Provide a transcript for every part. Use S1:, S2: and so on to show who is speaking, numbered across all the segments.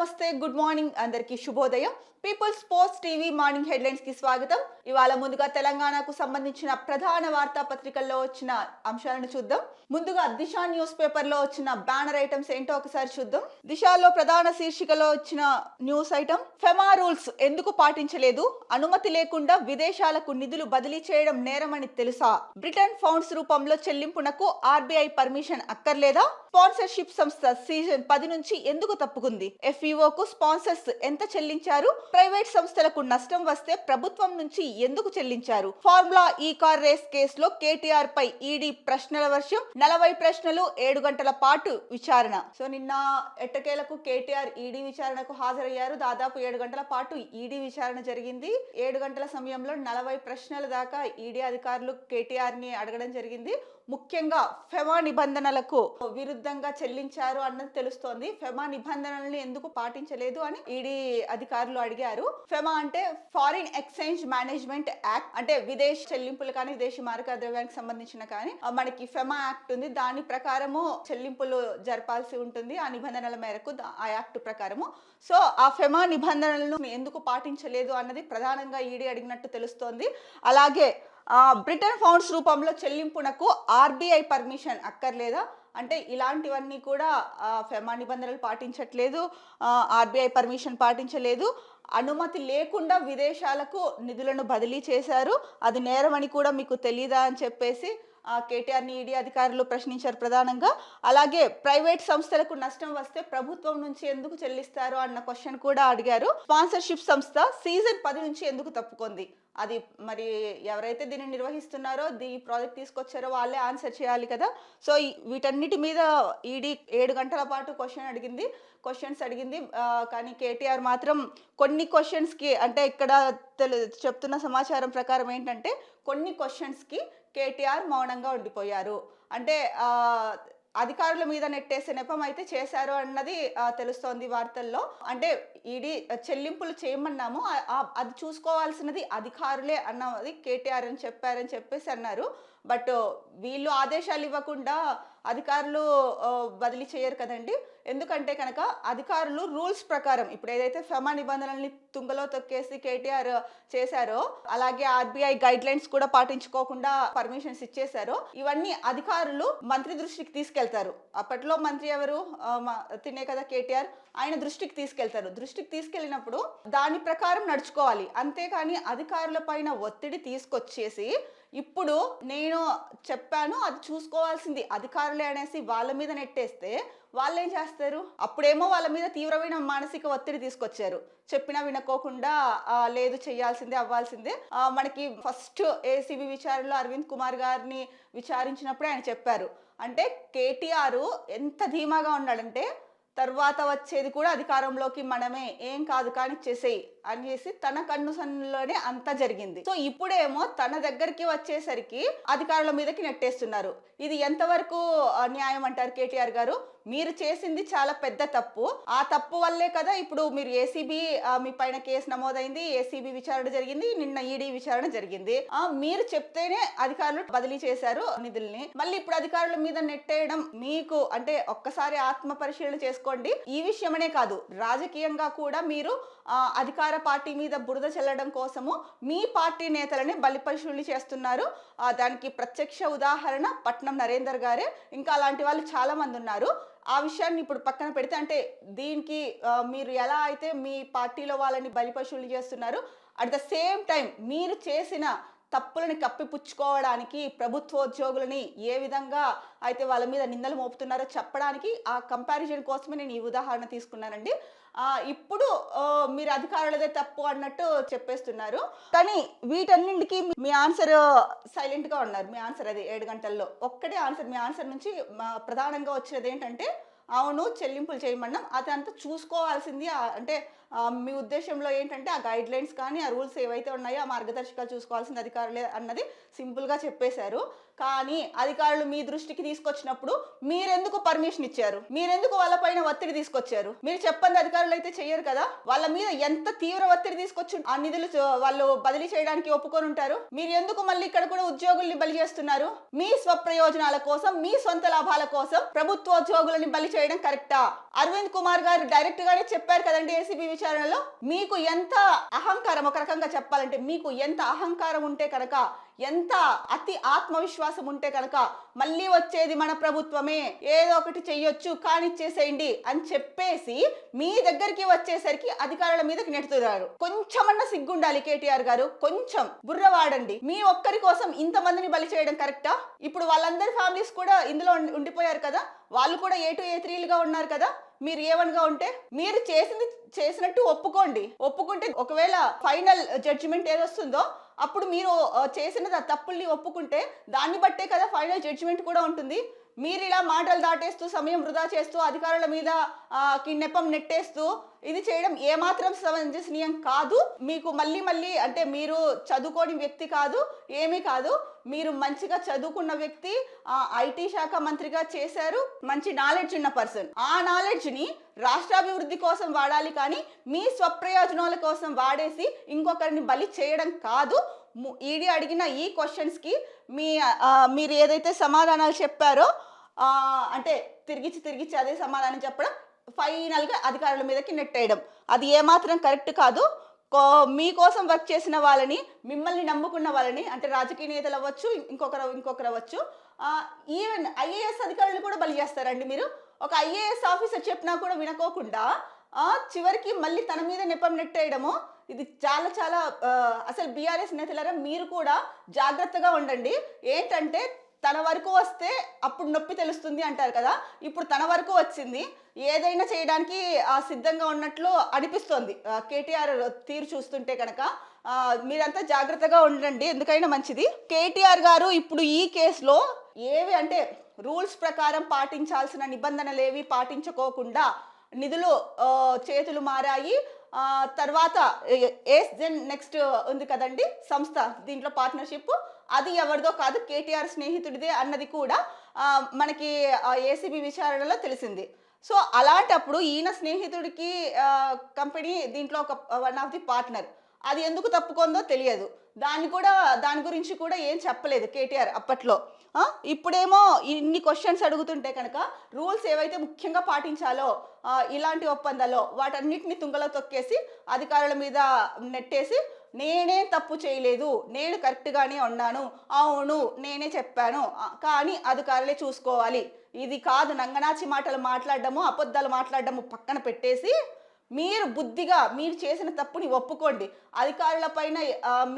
S1: నమస్తే, good morning, అందరికీ శుభోదయం. Peoples post TV morning headlines కి స్వాగతం. ఇవాళ ముందుగా తెలంగాణకు సంబంధించిన ప్రధాన వార్తాపత్రికల్లో వచ్చిన అంశాలను చూద్దాం. ముందుగా దిశ న్యూస్ పేపర్ లో వచ్చిన బ్యానర్ ఐటమ్స్ ఏంటో ఒకసారి చూద్దాం. దిశలో ప్రధాన శీర్షికలో వచ్చిన న్యూస్ ఐటమ్, ఫెమా రూల్స్ ఎందుకు పాటించలేదు, అనుమతి లేకుండా విదేశాలకు నిధులు బదిలీ చేయడం నేరమని తెలుసా, బ్రిటన్ ఫౌండ్స్ రూపంలో చెల్లింపునకు ఆర్బీఐ పర్మిషన్ అక్కర్లేదా, స్పాన్సర్షిప్ సంస్థ సీజన్ 10 నుంచి ఎందుకు తప్పుకుంది, ఎఫ్ఈఓకు స్పాన్సర్స్ ఎంత చెల్లించారు, ప్రైవేట్ సంస్థలకు నష్టం వస్తే ప్రభుత్వం నుంచి ఎందుకు చెల్లించారు, ఫార్ములా ఈ కార్ రేస్ కేసులో కేటీఆర్ పై ఈడీ ప్రశ్నల వర్షం, 40 ప్రశ్నలు 7 గంటల పాటు విచారణ. సో నిన్న ఎట్టకేలకు కేటీఆర్ ఈడీ విచారణకు హాజరయ్యారు. దాదాపు 7 గంటల పాటు ఈడీ విచారణ జరిగింది. 7 గంటల సమయంలో 40 ప్రశ్నల దాకా ఈడీ అధికారులు కేటీఆర్ ని అడగడం జరిగింది. ముఖ్యంగా ఫెమా నిబంధనలకు విరుద్ధంగా చెల్లించారు అన్నది తెలుస్తోంది. ఫెమా నిబంధనల్ని ఎందుకు పాటించలేదు అని ఈడీ అధికారులు అడిగారు. ఫెమా అంటే ఫారిన్ ఎక్స్చేంజ్ మేనేజ్మెంట్ యాక్ట్, అంటే విదేశీ చెల్లింపులు కానీ విదేశీ మారక ద్రవ్యానికి సంబంధించిన కానీ మనకి ఫెమా యాక్ట్ ఉంది. దాని ప్రకారము చెల్లింపులు జరపాల్సి ఉంటుంది ఆ నిబంధనల మేరకు, ఆ యాక్ట్ ప్రకారము. సో ఆ ఫెమా నిబంధనలను ఎందుకు పాటించలేదు అన్నది ప్రధానంగా ఈడీ అడిగినట్టు తెలుస్తోంది. అలాగే బ్రిటన్ ఫౌండ్స్ రూపంలో చెల్లింపునకు ఆర్బీఐ పర్మిషన్ అక్కర్లేదా అంటే ఇలాంటివన్నీ కూడా ఫెమా నిబంధనలు పాటించట్లేదు, ఆర్బీఐ పర్మిషన్ పాటించలేదు, అనుమతి లేకుండా విదేశాలకు నిధులను బదిలీ చేశారు, అది నేరమని కూడా మీకు తెలీదా అని చెప్పేసి కేటీఆర్ని ఈడీ అధికారులు ప్రశ్నించారు ప్రధానంగా. అలాగే ప్రైవేట్ సంస్థలకు నష్టం వస్తే ప్రభుత్వం నుంచి ఎందుకు చెల్లిస్తారు అన్న క్వశ్చన్ కూడా అడిగారు. స్పాన్సర్షిప్ సంస్థ సీజన్ 10 నుంచి ఎందుకు తప్పుకుంది, అది మరి ఎవరైతే దీన్ని నిర్వహిస్తున్నారో, ఈ ప్రాజెక్ట్ తీసుకొచ్చారో వాళ్ళే ఆన్సర్ చేయాలి కదా. సో వీటన్నిటి మీద ఈడీ 7 గంటల పాటు క్వశ్చన్స్ అడిగింది. కానీ కేటీఆర్ మాత్రం కొన్ని క్వశ్చన్స్కి, అంటే ఇక్కడ చెప్తున్న సమాచారం ప్రకారం ఏంటంటే కొన్ని క్వశ్చన్స్కి కేటీఆర్ మౌనంగా ఉండిపోయారు. అంటే అధికారుల మీద నెట్టేసే నెపం అయితే చేశారు అన్నది తెలుస్తోంది వార్తల్లో. అంటే ఈడీ చెల్లింపులు చేయమన్నాము, అది చూసుకోవాల్సినది అధికారులే అన్నది కేటీఆర్ అని చెప్పారని చెప్పేసి అన్నారు. బట్ వీళ్ళు ఆదేశాలు ఇవ్వకుండా అధికారులు బదిలీ చేయరు కదండి. ఎందుకంటే కనుక అధికారులు రూల్స్ ప్రకారం, ఇప్పుడు ఏదైతే ఫెమా నిబంధనల్ని తుంగలో తొక్కేసి కేటీఆర్ చేశారో, అలాగే ఆర్బీఐ గైడ్ లైన్స్ కూడా పాటించుకోకుండా పర్మిషన్స్ ఇచ్చేశారో, ఇవన్నీ అధికారులు మంత్రి దృష్టికి తీసుకెళ్తారు. అప్పట్లో మంత్రి ఎవరు, తినే కదా కేటీఆర్, ఆయన దృష్టికి తీసుకెళ్తారు. దృష్టికి తీసుకెళ్ళినప్పుడు దాని ప్రకారం నడుచుకోవాలి. అంతేకాని అధికారుల పైన ఒత్తిడి తీసుకొచ్చేసి ఇప్పుడు నేను చెప్పాను అది చూసుకోవాల్సింది అధికారులే అనేసి వాళ్ళ మీద నెట్టేస్తే వాళ్ళు ఏం చేస్తారు, అప్పుడేమో వాళ్ళ మీద తీవ్రమైన మానసిక ఒత్తిడి తీసుకొచ్చారు. చెప్పినా వినకోకుండా లేదు చేయాల్సిందే అవ్వాల్సిందే. మనకి ఫస్ట్ ఏసీబీ విచారణలో అరవింద్ కుమార్ గారిని విచారించినప్పుడే ఆయన చెప్పారు, అంటే కేటీఆర్ ఎంత ధీమాగా ఉన్నాడంటే తర్వాత వచ్చేది కూడా అధికారంలోకి మనమే, ఏం కాదు కానీ చేసేయి అనేసి తన కన్నుసన్నులోనే అంతా జరిగింది. సో ఇప్పుడేమో తన దగ్గరికి వచ్చేసరికి అధికారుల మీదకి నెట్టేస్తున్నారు. ఇది ఎంతవరకు న్యాయం అంటారు కేటీఆర్ గారు? మీరు చేసింది చాలా పెద్ద తప్పు. ఆ తప్పు వల్లే కదా ఇప్పుడు మీరు ఏసీబీ మీ పైన కేసు నమోదైంది, ఏసీబీ విచారణ జరిగింది, నిన్న ఈడీ విచారణ జరిగింది. మీరు చెప్తేనే అధికారులు బదిలీ చేశారు నిధుల్ని. మళ్ళీ ఇప్పుడు అధికారుల మీద నెట్టేయడం మీకు, అంటే ఒక్కసారి ఆత్మ పరిశీలన చేసుకోండి. ఈ విషయమనే కాదు, రాజకీయంగా కూడా మీరు అధికార పార్టీ మీద బురద చల్లడం కోసము మీ పార్టీ నేతలని బలిపశువులు చేస్తున్నారు. దానికి ప్రత్యక్ష ఉదాహరణ పట్నం నరేందర్ గారే. ఇంకా అలాంటి వాళ్ళు చాలా మంది ఉన్నారు. ఆ విషయాన్ని ఇప్పుడు పక్కన పెడితే, అంటే దీనికి మీరు ఎలా అయితే మీ పార్టీలో వాళ్ళని బలిపశువులు చేస్తున్నారు, అట్ ద సేమ్ టైం మీరు చేసిన తప్పులని కప్పిపుచ్చుకోవడానికి ప్రభుత్వోద్యోగులని ఏ విధంగా అయితే వాళ్ళ మీద నిందలు మోపుతున్నారో చెప్పడానికి ఆ కంపారిజన్ కోసమే నేను ఈ ఉదాహరణ తీసుకున్నానండి. ఇప్పుడు మీరు అధికారులదే తప్పు అన్నట్టు చెప్పేస్తున్నారు. కానీ వీటన్నింటికి మీ ఆన్సర్ సైలెంట్గా ఉన్నారు. మీ ఆన్సర్ అది 7 గంటల్లో ఒక్కటే ఆన్సర్. మీ ఆన్సర్ నుంచి ప్రధానంగా వచ్చేది ఏంటంటే, అవును చెల్లింపులు చేయమన్నాం, అదంతా చూసుకోవాల్సింది. అంటే మీ ఉద్దేశంలో ఏంటంటే ఆ గైడ్ లైన్స్ కానీ ఆ రూల్స్ ఏవైతే ఉన్నాయో ఆ మార్గదర్శకాలు చూసుకోవాల్సింది అధికారులే అన్నది సింపుల్గా చెప్పేశారు. కానీ అధికారులు మీ దృష్టికి తీసుకొచ్చినప్పుడు మీరెందుకు పర్మిషన్ ఇచ్చారు? మీరెందుకు వాళ్ళపైన ఒత్తిడి తీసుకొచ్చారు? మీరు చెప్పండి, అధికారులు అయితే చెయ్యరు కదా. వాళ్ళ మీద ఎంత తీవ్ర ఒత్తిడి తీసుకొచ్చి ఆ నిధులు వాళ్ళు బదిలీ చేయడానికి ఒప్పుకొని ఉంటారు. మీరు ఎందుకు మళ్ళీ ఇక్కడ కూడా ఉద్యోగుల్ని బలి చేస్తున్నారు? మీ స్వప్రయోజనాల కోసం, మీ సొంత లాభాల కోసం ప్రభుత్వోద్యోగులని బలి చేయడం కరెక్టా? అరవింద్ కుమార్ గారు డైరెక్ట్ గానే చెప్పారు కదండి ఏసీబీ విచారణలో. మీకు ఎంత అహంకారం, ఒక రకంగా చెప్పాలంటే మీకు ఎంత అహంకారం ఉంటే కనుక, ఎంత అతి ఆత్మవిశ్వాసం ఉంటే కనుక మళ్ళీ వచ్చేది మన ప్రభుత్వమే, ఏదో ఒకటి చెయ్యొచ్చు కానిచ్చేసేయండి అని చెప్పేసి మీ దగ్గరికి వచ్చేసరికి అధికారుల మీదకి నెట్టుతున్నారు. కొంచెమన్నా సిగ్గుండాలి కేటీఆర్ గారు, కొంచెం బుర్ర వాడండి. మీ ఒక్కరి కోసం ఇంతమందిని బలి చేయడం కరెక్టా? ఇప్పుడు వాళ్ళందరి ఫ్యామిలీస్ కూడా ఇందులో ఉండిపోయారు కదా, వాళ్ళు కూడా A2 A3లుగా ఉన్నారు కదా. మీరు A1గా ఉంటే మీరు చేసినట్టు ఒప్పుకుంటే ఒకవేళ ఫైనల్ జడ్జిమెంట్ ఏదొస్తుందో అప్పుడు మీరు చేసిన తప్పుల్ని ఒప్పుకుంటే దాన్ని బట్టే కదా ఫైనల్ జడ్జిమెంట్ కూడా ఉంటుంది. మీరు ఇలా మాటలు దాటేస్తూ, సమయం వృధా చేస్తూ, అధికారుల మీద నెపం నెట్టేస్తూ ఇది చేయడం ఏమాత్రం సమంజసనీయం కాదు. మీకు మళ్ళీ అంటే మీరు చదువుకోని వ్యక్తి కాదు, ఏమీ కాదు. మీరు మంచిగా చదువుకున్న వ్యక్తి, ఐటీ శాఖ మంత్రిగా చేశారు, మంచి నాలెడ్జ్ ఉన్న పర్సన్. ఆ నాలెడ్జ్ని రాష్ట్రాభివృద్ధి కోసం వాడాలి, కానీ మీ స్వప్రయోజనాల కోసం వాడేసి ఇంకొకరిని బలి చేయడం కాదు. ఈడీ అడిగిన ఈ క్వశ్చన్స్కి మీరు ఏదైతే సమాధానాలు చెప్పారో అంటే తిరిగిచ్చి అదే సమాధానం చెప్పడం, ఫైనల్గా అధికారుల మీదకి నెట్టేయడం, అది ఏమాత్రం కరెక్ట్ కాదు. మీకోసం వర్క్ చేసిన వాళ్ళని, మిమ్మల్ని నమ్ముకున్న వాళ్ళని, అంటే రాజకీయ నేతలు అవ్వచ్చు, ఇంకొకరు అవ్వచ్చు, ఈవెన్ ఐఏఎస్ అధికారులను కూడా బలి చేస్తారండి మీరు. ఒక ఐఏఎస్ ఆఫీసర్ చెప్పినా కూడా వినుకోకుండా చివరికి మళ్ళీ తన మీద నెపం నెట్టేయడము, ఇది చాలా అసలు బీఆర్ఎస్ నేతలారా మీరు కూడా జాగ్రత్తగా ఉండండి. ఏంటంటే తన వరకు వస్తే అప్పుడు నొప్పి తెలుస్తుంది అంటారు కదా, ఇప్పుడు తన వరకు వచ్చింది, ఏదైనా చేయడానికి సిద్ధంగా ఉన్నట్లు అనిపిస్తోంది కేటీఆర్ తీరు చూస్తుంటే కనుక. మీరంతా జాగ్రత్తగా ఉండండి, ఎందుకైనా మంచిది. కేటీఆర్ గారు ఇప్పుడు ఈ కేసులో ఏవి అంటే రూల్స్ ప్రకారం పాటించాల్సిన నిబంధనలు ఏవి పాటించుకోకుండా నిధులు చేతులు మారాయి. తర్వాత జెన్ నెక్స్ట్ ఉంది కదండి సంస్థ, దీంట్లో పార్ట్నర్షిప్, అది ఎవరిదో కాదు, కేటీఆర్ స్నేహితుడిదే అన్నది కూడా మనకి ఏసీబీ విచారణలో తెలిసింది. సో అలాంటప్పుడు ఈయన స్నేహితుడికి కంపెనీ దీంట్లో ఒక వన్ ఆఫ్ ది పార్ట్నర్, అది ఎందుకు తప్పుకుందో తెలియదు. దాని గురించి కూడా ఏం చెప్పలేదు కేటీఆర్ అప్పట్లో. ఇప్పుడేమో ఇన్ని క్వశ్చన్స్ అడుగుతుంటే కనుక రూల్స్ ఏవైతే ముఖ్యంగా పాటించాలో ఇలాంటి ఒప్పందాల్లో వాటన్నిటిని తుంగలో తొక్కేసి అధికారుల మీద నెట్టేసి, నేనే తప్పు చేయలేదు, నేను కరెక్ట్గానే ఉన్నాను, అవును నేనే చెప్పాను, కానీ అధికారులే చూసుకోవాలి, ఇది కాదు నంగనాచి మాటలు మాట్లాడడము, అబద్ధాలు మాట్లాడడము పక్కన పెట్టేసి మీరు బుద్ధిగా మీరు చేసిన తప్పుని ఒప్పుకోండి. అధికారుల పైన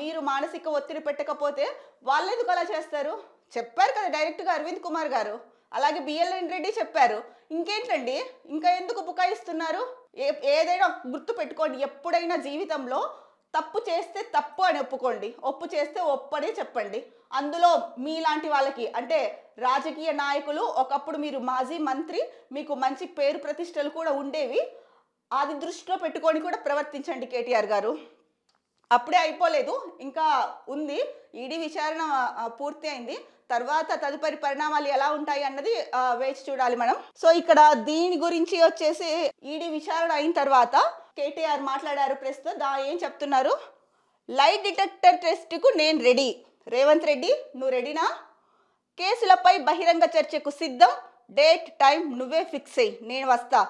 S1: మీరు మానసిక ఒత్తిడి పెట్టకపోతే వాళ్ళు ఎందుకు అలా చేస్తారు? చెప్పారు కదా డైరెక్ట్గా అరవింద్ కుమార్ గారు, అలాగే బిఎల్ఎన్ రెడ్డి చెప్పారు. ఇంకేంటండి, ఇంకా ఎందుకు బుకాయిస్తున్నారు? ఏదైనా గుర్తు పెట్టుకోండి, ఎప్పుడైనా జీవితంలో తప్పు చేస్తే తప్పు అని ఒప్పుకోండి, ఒప్పు చేస్తే ఒప్పనే చెప్పండి. అందులో మీలాంటి వాళ్ళకి అంటే రాజకీయ నాయకులు, ఒకప్పుడు మీరు మాజీ మంత్రి, మీకు మంచి పేరు ప్రతిష్టలు కూడా ఉండేవి, అది దృష్టిలో పెట్టుకొని కూడా ప్రవర్తించండి కేటీఆర్ గారు. అప్పుడే అయిపోలేదు, ఇంకా ఉంది. ఈడీ విచారణ పూర్తి అయింది, తర్వాత తదుపరి పరిణామాలు ఎలా ఉంటాయి అన్నది వేచి చూడాలి మనం. సో ఇక్కడ దీని గురించి వచ్చేసి ఈడీ విచారణ అయిన తర్వాత కేటీఆర్ మాట్లాడారు ప్రెస్తో. ఏం చెప్తున్నారు? లైట్ డిటెక్టర్ టెస్ట్కు నేను రెడీ. రేవంత్ రెడ్డి నువ్వు రెడీనా? కేసులపై బహిరంగ చర్చకు సిద్ధం, డేట్ టైం నువ్వే ఫిక్స్ అయ్యి, నేను వస్తా.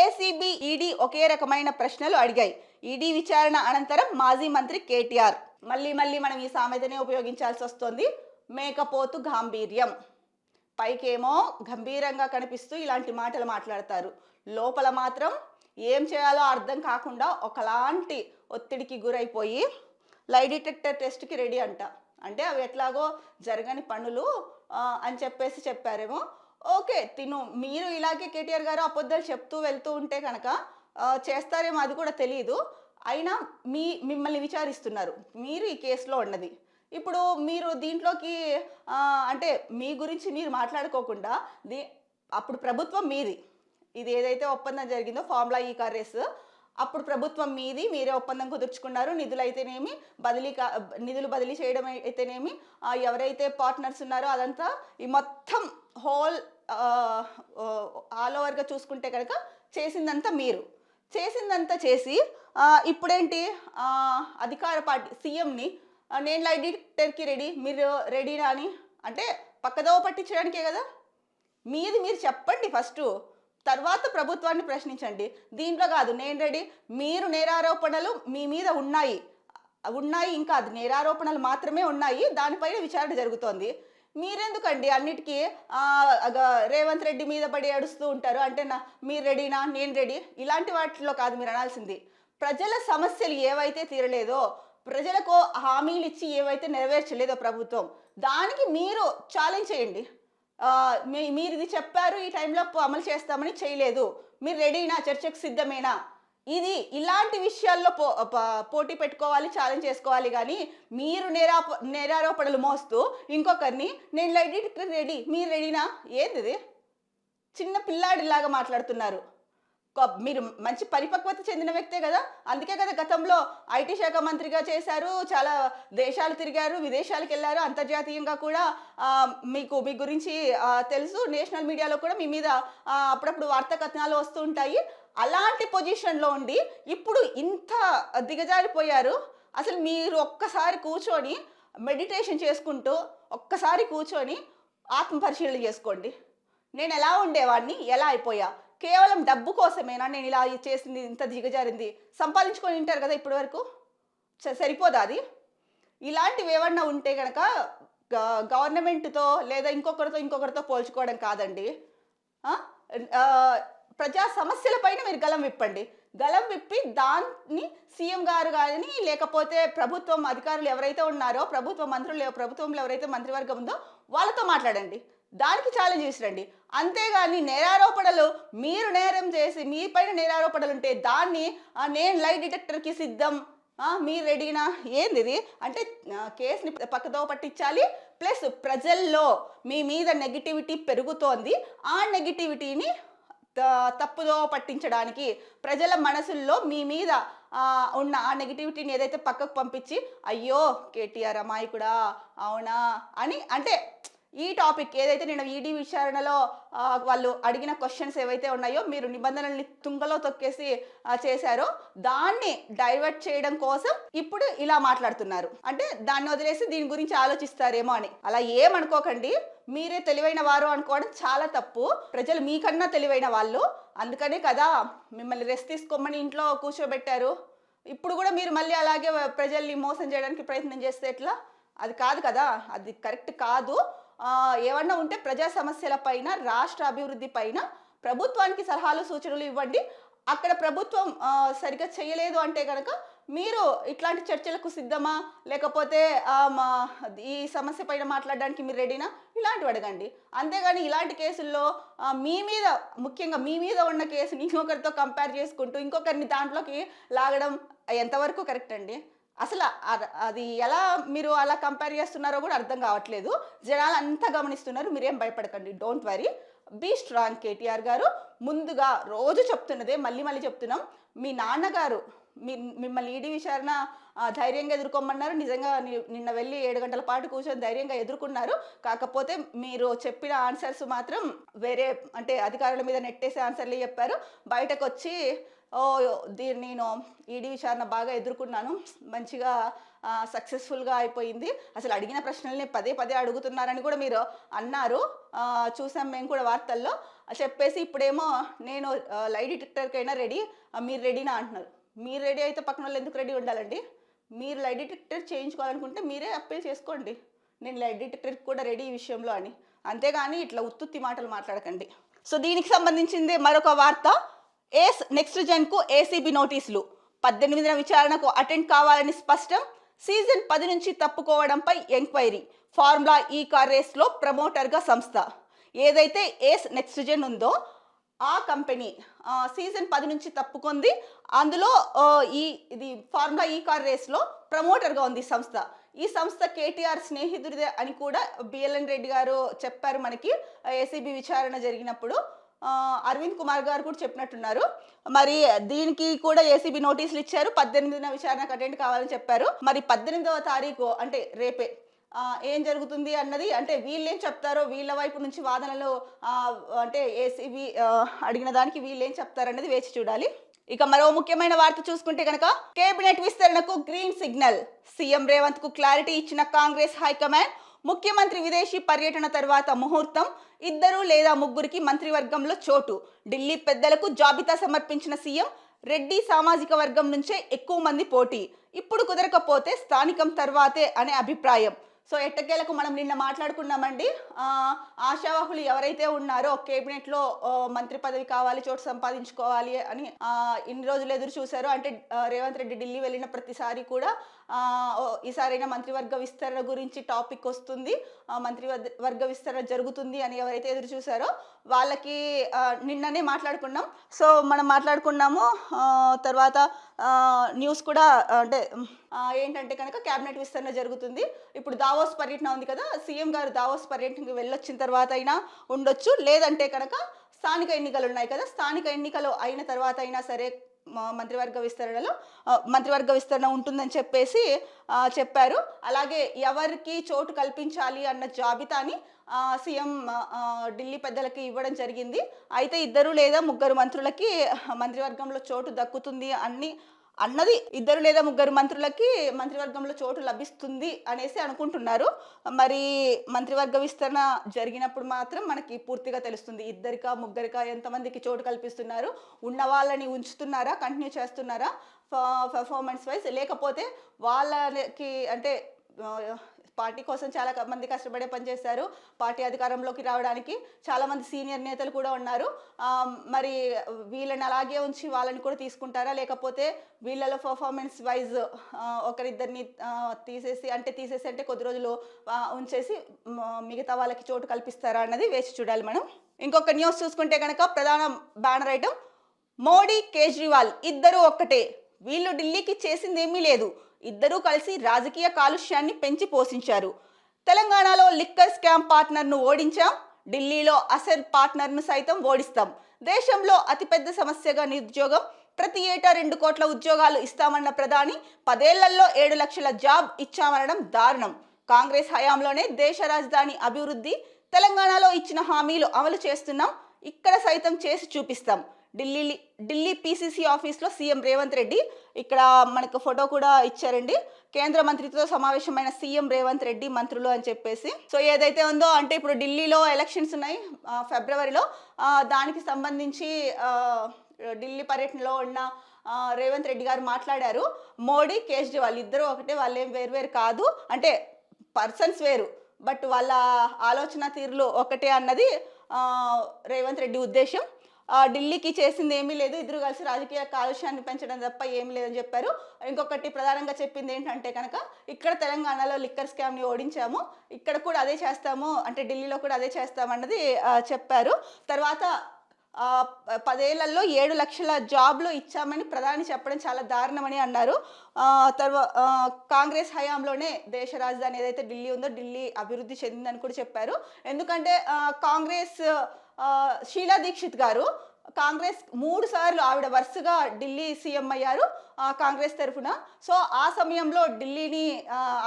S1: ఏసీబీ ఈడీ ఒకే రకమైన ప్రశ్నలు అడిగాయి. ఈడీ విచారణ అనంతరం మాజీ మంత్రి కేటీఆర్. మళ్ళీ మనం ఈ సామెతనే ఉపయోగించాల్సి వస్తుంది, మేకపోతు గాంభీర్యం. పైకేమో గంభీరంగా కనిపిస్తూ ఇలాంటి మాటలు మాట్లాడతారు, లోపల మాత్రం ఏం చేయాలో అర్థం కాకుండా ఒకలాంటి ఒత్తిడికి గురైపోయి లై డిటెక్టర్ టెస్ట్కి రెడీ అంట. అంటే అవి ఎట్లాగో జరగని పనులు అని చెప్పారేమో. ఓకే, మీరు ఇలాగే కేటీఆర్ గారు అబద్ధాలు చెప్తూ వెళ్తూ ఉంటే కనుక చేస్తారేమో, అది కూడా తెలియదు. అయినా మిమ్మల్ని విచారిస్తున్నారు, మీరు ఈ కేసులో ఉన్నది. ఇప్పుడు మీరు దీంట్లోకి అంటే మీ గురించి మీరు మాట్లాడుకోకుండా అప్పుడు ప్రభుత్వం మీది, ఇది ఏదైతే ఒప్పందం జరిగిందో ఫార్ములా ఈ కార్ రేస్, అప్పుడు ప్రభుత్వం మీది, మీరే ఒప్పందం కుదుర్చుకున్నారు. నిధులు బదిలీ చేయడం అయితేనేమి, ఎవరైతే పార్ట్నర్స్ ఉన్నారో అదంతా ఈ మొత్తం హోల్ ఆల్ ఓవర్గా చూసుకుంటే కనుక చేసిందంతా మీరు. చేసిందంతా చేసి ఇప్పుడేంటి, అధికార పార్టీ సీఎంని నేను లైట్ డిటెక్టర్కి రెడీ, మీరు రెడీనా అని అంటే పక్కదోవ పట్టించడానికే కదా. మీది మీరు చెప్పండి ఫస్ట్, తర్వాత ప్రభుత్వాన్ని ప్రశ్నించండి. దీంట్లో కాదు నేను రెడీ, మీరు నేరారోపణలు మీ మీద ఉన్నాయి, ఇంకా అది నేరారోపణలు మాత్రమే ఉన్నాయి, దానిపైన విచారణ జరుగుతోంది. మీరెందుకండి అన్నిటికీ రేవంత్ రెడ్డి మీద పడి ఏడుస్తూ ఉంటారు? అంటే మీరు రెడీనా, నేను రెడీ, ఇలాంటి వాటిలో కాదు మీరు అనాల్సింది. ప్రజల సమస్యలు ఏవైతే తీరలేదో, ప్రజలకు హామీలు ఇచ్చి ఏవైతే నెరవేర్చలేదో ప్రభుత్వం, దానికి మీరు ఛాలెంజ్ చేయండి. మీరు ఇది చెప్పారు, ఈ టైంలో అమలు చేస్తామని చేయలేదు, మీరు రెడీనా, చర్చకు సిద్ధమేనా? ఇలాంటి విషయాల్లో పోటీ పెట్టుకోవాలి, ఛాలెంజ్ చేసుకోవాలి. కానీ మీరు నేరారోపణలు మోస్తూ ఇంకొకరిని నేను లైట్ డిటెక్టర్ రెడీ, మీరు రెడీనా, ఏంది చిన్న పిల్లాడిలాగా మాట్లాడుతున్నారు. మీరు మంచి పరిపక్వత చెందిన వ్యక్తే కదా, అందుకే కదా గతంలో ఐటీ శాఖ మంత్రిగా చేశారు, చాలా దేశాలు తిరిగారు, విదేశాలకు వెళ్ళారు, అంతర్జాతీయంగా కూడా మీ గురించి తెలుసు. నేషనల్ మీడియాలో కూడా మీ మీద అప్పుడప్పుడు వార్తా కథనాలు వస్తూ ఉంటాయి. అలాంటి పొజిషన్లో ఉండి ఇప్పుడు ఇంత దిగజారిపోయారు. అసలు మీరు ఒక్కసారి కూర్చొని మెడిటేషన్ చేసుకుంటూ ఒక్కసారి కూర్చొని ఆత్మపరిశీలన చేసుకోండి. నేను ఎలా ఉండేవాడిని, ఎలా అయిపోయా, కేవలం డబ్బు కోసమేనా నేను ఇలా చేసింది, ఇంత దిగజారింది? సంపాదించుకొని ఉంటారు కదా ఇప్పటి వరకు, సరిపోదా అది? ఇలాంటివి ఏమన్నా ఉంటే కనుక గవర్నమెంట్తో లేదా ఇంకొకరితో పోల్చుకోవడం కాదండి. ప్రజా సమస్యల పైన మీరు గలం విప్పండి. గలం విప్పి దాన్ని సీఎం గారు కానీ లేకపోతే ప్రభుత్వం అధికారులు ఎవరైతే ఉన్నారో, ప్రభుత్వంలో ఎవరైతే మంత్రివర్గం ఉందో వాళ్ళతో మాట్లాడండి, దానికి ఛాలెంజ్ చేసిరండి. అంతేగాని నేరారోపణలు, మీరు నేరం చేసి మీ పైన నేరారోపణలు ఉంటే దాన్ని నేను లైట్ డిటెక్టర్కి సిద్ధం, మీరు రెడీనా, ఏంది అంటే కేసుని పక్కదో పట్టించాలి. ప్లస్ ప్రజల్లో మీ మీద నెగిటివిటీ పెరుగుతోంది, ఆ నెగిటివిటీని తప్పుదో పట్టించడానికి, ప్రజల మనసుల్లో మీ మీద ఉన్న ఆ నెగిటివిటీని ఏదైతే పక్కకు పంపించి అయ్యో కేటీఆర్ అమాయకుడా అవునా అని అంటే, ఈ టాపిక్ ఏదైతే నేను ఈడీ విచారణలో వాళ్ళు అడిగిన క్వశ్చన్స్ ఏవైతే ఉన్నాయో, మీరు నిబంధనల్ని తుంగలో తొక్కేసి చేశారో దాన్ని డైవర్ట్ చేయడం కోసం ఇప్పుడు ఇలా మాట్లాడుతున్నారు. అంటే దాన్ని వదిలేసి దీని గురించి ఆలోచిస్తారేమో అని. అలా ఏమనుకోకండి, మీరే తెలివైన వారు అనుకోవడం చాలా తప్పు. ప్రజలు మీకన్నా తెలివైన వాళ్ళు, అందుకనే కదా మిమ్మల్ని రెస్ట్ తీసుకోమని ఇంట్లో కూర్చోబెట్టారు. ఇప్పుడు కూడా మీరు మళ్ళీ అలాగే ప్రజల్ని మోసం చేయడానికి ప్రయత్నం చేస్తే ఎట్లా? అది కాదు కదా, అది కరెక్ట్ కాదు. ఏమన్నా ఉంటే ప్రజా సమస్యల పైన, రాష్ట్ర అభివృద్ధి పైన ప్రభుత్వానికి సలహాలు సూచనలు ఇవ్వండి. అక్కడ ప్రభుత్వం సరిగ్గా చేయలేదు అంటే కనుక మీరు ఇట్లాంటి చర్చలకు సిద్ధమా, లేకపోతే ఈ సమస్య పైన మాట్లాడడానికి మీరు రెడీనా, ఇలాంటివి అడగండి. అంతేగాని ఇలాంటి కేసుల్లో ముఖ్యంగా మీ మీద ఉన్న కేసుని ఇంకొకరితో కంపేర్ చేసుకుంటూ ఇంకొకరిని దాంట్లోకి లాగడం ఎంతవరకు కరెక్ట్ అండి? అసలు అది ఎలా మీరు అలా కంపేర్ చేస్తున్నారో కూడా అర్థం కావట్లేదు. జనాలు అంతా గమనిస్తున్నారు, మీరేం భయపడకండి, don't worry, be strong. KTR గారు ముందుగా రోజు చెప్తున్నదే మళ్ళీ చెప్తున్నాం, మీ నాన్నగారు మిమ్మల్ని ఈడీ విచారణ ధైర్యంగా ఎదుర్కోమన్నారు. నిజంగా నిన్న వెళ్ళి 7 గంటల పాటు కూర్చొని ధైర్యంగా ఎదుర్కొన్నారు. కాకపోతే మీరు చెప్పిన ఆన్సర్స్ మాత్రం వేరే, అంటే అధికారుల మీద నెట్టేసే ఆన్సర్లు చెప్పారు. బయటకు వచ్చి నేను ఈడీ విచారణ బాగా ఎదుర్కొన్నాను, మంచిగా సక్సెస్ఫుల్గా అయిపోయింది, అసలు అడిగిన ప్రశ్నల్ని పదే అడుగుతున్నారని కూడా మీరు అన్నారు. చూసాం మేము కూడా వార్తల్లో. చెప్పేసి ఇప్పుడేమో నేను లైట్ డిటెక్టర్కైనా రెడీ, మీరు రెడీనా అంటున్నారు. మీరు రెడీ అయితే పక్కన వాళ్ళు ఎందుకు రెడీ ఉండాలండి? మీరు లైట్ డిటెక్టర్ చేయించుకోవాలనుకుంటే మీరే అప్పీల్ చేసుకోండి, నేను లైట్ డిటెక్టర్కి కూడా రెడీ ఈ విషయంలో అని. అంతేగాని ఇట్లా ఉత్తుత్తి మాటలు మాట్లాడకండి. సో దీనికి సంబంధించింది మరొక వార్త. నెక్స్ట్ జెన్కు ఏసీబీ నోటీసులు, 18న విచారణకు అటెండ్ కావాలని స్పష్టం, సీజన్ 10 నుంచి తప్పుకోవడంపై ఎంక్వైరీ, ఫార్ములా ఈ కార్ రేస్లో ప్రమోటర్గా సంస్థ. ఏదైతే నెక్స్ట్ జెన్ ఉందో ఆ కంపెనీ సీజన్ 10 నుంచి తప్పుకుంది, అందులో ఇది ఫార్ములా ఈ కార్ రేస్లో ప్రమోటర్గా ఉంది సంస్థ. ఈ సంస్థ కేటీఆర్ స్నేహితుడిదే అని కూడా బిఎల్ఎన్ రెడ్డి గారు చెప్పారు మనకి ఏసీబీ విచారణ జరిగినప్పుడు. అరవింద్ కుమార్ గారు కూడా చెప్పినట్టున్నారు. మరి దీనికి కూడా ఏసీబీ నోటీసులు ఇచ్చారు. 18న విచారణకు అటెండ్ కావాలని చెప్పారు. మరి 18వ తారీఖు అంటే రేపే ఏం జరుగుతుంది అన్నది, అంటే వీళ్ళేం చెప్తారో, వీళ్ళ వైపు నుంచి వాదనలు అంటే ఏసీబీ అడిగిన దానికి వీళ్ళేం చెప్తారన్నది వేచి చూడాలి. ఇక మరో ముఖ్యమైన వార్త చూసుకుంటే కనుక కేబినెట్ విస్తరణకు గ్రీన్ సిగ్నల్. సీఎం రేవంత్ కు క్లారిటీ ఇచ్చిన కాంగ్రెస్ హైకమాండ్. ముఖ్యమంత్రి విదేశీ పర్యటన తర్వాత ముహూర్తం. 2 లేదా 3కి మంత్రివర్గంలో చోటు. ఢిల్లీ పెద్దలకు జాబితా సమర్పించిన సీఎం. రెడ్డి సామాజిక వర్గం నుంచే ఎక్కువ మంది పోటీ. ఇప్పుడు కుదరకపోతే స్థానికం తర్వాతే అనే అభిప్రాయం. సో ఎట్టకేలకు మనం నిన్న మాట్లాడుకున్నామండి. ఆశావాహులు ఎవరైతే ఉన్నారో కేబినెట్లో మంత్రి పదవి కావాలి, చోటు సంపాదించుకోవాలి అని ఇన్ని రోజులు ఎదురు చూశారు. అంటే రేవంత్ రెడ్డి ఢిల్లీ వెళ్ళిన ప్రతిసారి కూడా ఈసారైనా మంత్రివర్గ విస్తరణ గురించి టాపిక్ వస్తుంది, మంత్రివర్గ విస్తరణ జరుగుతుంది అని ఎవరైతే ఎదురు చూశారో వాళ్ళకి నిన్ననే మాట్లాడుకున్నాం. సో మనం మాట్లాడుకున్నాము. తర్వాత న్యూస్ కూడా అంటే ఏంటంటే కనుక క్యాబినెట్ విస్తరణ జరుగుతుంది. ఇప్పుడు దావోస్ పర్యటన ఉంది కదా, సీఎం గారు దావోస్ పర్యటనకి వెళ్ళొచ్చిన తర్వాత అయినా ఉండొచ్చు, లేదంటే కనుక స్థానిక ఎన్నికలు ఉన్నాయి కదా, స్థానిక ఎన్నికలు అయిన తర్వాత అయినా సరే మంత్రివర్గ విస్తరణ ఉంటుందని చెప్పేసి చెప్పారు. అలాగే ఎవరికి చోటు కల్పించాలి అన్న జాబితాని సీఎం ఢిల్లీ పెద్దలకి ఇవ్వడం జరిగింది. అయితే 2 లేదా 3 మంత్రులకి మంత్రివర్గంలో చోటు దక్కుతుంది అన్నది 2 లేదా 3 మంత్రులకి మంత్రివర్గంలో చోటు లభిస్తుంది అనేసి అనుకుంటున్నారు. మరి మంత్రివర్గ విస్తరణ జరిగినప్పుడు మాత్రం మనకి పూర్తిగా తెలుస్తుంది. 2కా 3కా ఎంతమందికి చోటు కల్పిస్తున్నారు, ఉన్న వాళ్ళని ఉంచుతున్నారా, కంటిన్యూ చేస్తున్నారా పర్ఫార్మెన్స్ వైజ్, లేకపోతే వాళ్ళకి అంటే పార్టీ కోసం చాలా మంది కష్టపడే పనిచేశారు. పార్టీ అధికారంలోకి రావడానికి చాలామంది సీనియర్ నేతలు కూడా ఉన్నారు. మరి వీళ్ళని అలాగే ఉంచి వాళ్ళని కూడా తీసుకుంటారా, లేకపోతే వీళ్ళలో పర్ఫార్మెన్స్ వైజ్ ఒకరిద్దరిని తీసేసి అంటే కొద్ది రోజులు ఉంచేసి మిగతా వాళ్ళకి చోటు కల్పిస్తారా అన్నది వేచి చూడాలి మనం. ఇంకొక న్యూస్ చూసుకుంటే కనుక ప్రధాన బ్యానర్ ఐటమ్ మోడీ కేజ్రీవాల్ ఇద్దరు ఒక్కటే. వీళ్ళు ఢిల్లీకి చేసిందేమీ లేదు, ఇద్దరూ కలిసి రాజకీయ కాలుష్యాన్ని పెంచి పోషించారు. తెలంగాణలో లిక్కర్ స్కామ్ పార్ట్నర్ను ఓడించాం, ఢిల్లీలో అసెల్ పార్ట్నర్ను సైతం ఓడిస్తాం. దేశంలో అతిపెద్ద సమస్యగా నిరుద్యోగం. ప్రతి ఏటా 2 కోట్ల ఉద్యోగాలు ఇస్తామన్న ప్రధాని 10 ఏళ్లలో 7 లక్షల జాబ్ ఇచ్చామనడం దారుణం. కాంగ్రెస్ హయాంలోనే దేశ రాజధాని అభివృద్ధి. తెలంగాణలో ఇచ్చిన హామీలు అమలు చేస్తున్నాం, ఇక్కడ సైతం చేసి చూపిస్తాం. ఢిల్లీ పీసీసీ ఆఫీస్లో సీఎం రేవంత్ రెడ్డి. ఇక్కడ మనకు ఫోటో కూడా ఇచ్చారండి. కేంద్ర మంత్రితో సమావేశమైన సీఎం రేవంత్ రెడ్డి మంత్రులు అని చెప్పేసి. సో ఏదైతే ఉందో అంటే ఇప్పుడు ఢిల్లీలో ఎలక్షన్స్ ఉన్నాయి ఫిబ్రవరిలో, దానికి సంబంధించి ఢిల్లీ పర్యటనలో ఉన్న రేవంత్ రెడ్డి గారు మాట్లాడారు. మోడీ కేజ్రీవాల్ ఇద్దరు ఒకటే, వాళ్ళేం వేరు కాదు, అంటే పర్సన్స్ వేరు బట్ వాళ్ళ ఆలోచన తీరులు ఒకటే అన్నది రేవంత్ రెడ్డి ఉద్దేశం. ఢిల్లీకి చేసింది ఏమీ లేదు, ఇద్దరు కలిసి రాజకీయ కాలుష్యాన్ని పెంచడం తప్ప ఏమీ లేదని చెప్పారు. ఇంకొకటి ప్రధానంగా చెప్పింది ఏంటంటే కనుక ఇక్కడ తెలంగాణలో లిక్కర్ స్కామ్ని ఓడించాము, ఇక్కడ కూడా అదే చేస్తాము, అంటే ఢిల్లీలో కూడా అదే చేస్తామన్నది చెప్పారు. తర్వాత 10 ఏళ్లలో 7 లక్షల జాబ్లు ఇచ్చామని ప్రధాని చెప్పడం చాలా దారుణమని అన్నారు. కాంగ్రెస్ హయాంలోనే దేశ రాజధాని ఏదైతే ఢిల్లీ ఉందో ఢిల్లీ అభివృద్ధి చెందిందని కూడా చెప్పారు. ఎందుకంటే కాంగ్రెస్ షీలా దీక్షిత్ గారు కాంగ్రెస్ 3 సార్లు ఆవిడ వరుసగా ఢిల్లీ సీఎం అయ్యారు కాంగ్రెస్ తరఫున. సో ఆ సమయంలో ఢిల్లీని